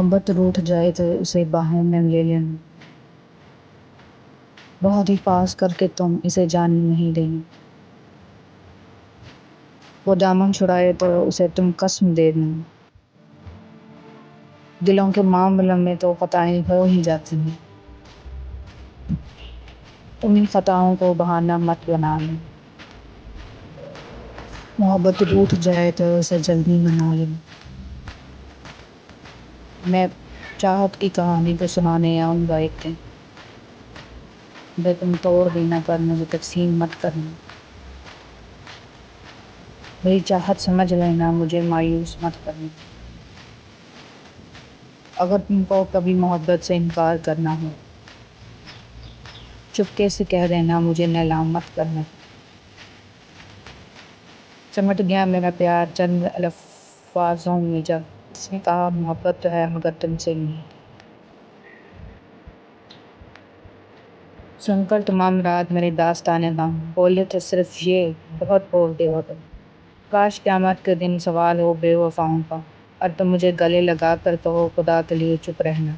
محبت روٹھ جائے تو اسے باہوں میں لے لینا، بہت ہی پاس کر کے تم اسے جان نہیں دینا، وہ دامن چھڑائے تو اسے تم قسم دے دینا، دلوں کے معاملوں میں تو خطائیں ہو ہی جاتی ہیں، تم ان خطاؤں کو بہانہ مت بنانا، محبت روٹھ جائے تو اسے جلدی منا لینا۔ میں چاہت کی کہانی کو سنانے آؤں گا ایک دن، بے تم توڑ دینا پر مجھے تقسیم مت کرنا، میری چاہت سمجھ لینا مجھے مایوس مت کرنا، اگر تم کو کبھی محبت سے انکار کرنا ہو چپکے سے کہہ دینا، مجھے نیلام مت کرنا، سمٹ گیا میرا پیار چند الفاظوں میں جب اس نے کہا محبت تو ہے مگر تم سے نہیں۔ سن کر تمام رات میری داستانِ غم، بولے تھے صرف یہ بہت بولتے ہو تم، کاش قیامت کے دن سوال ہو بے وفاؤں کا، اور تم مجھے گلے لگا کر کہو خدا کے لیے چپ رہنا۔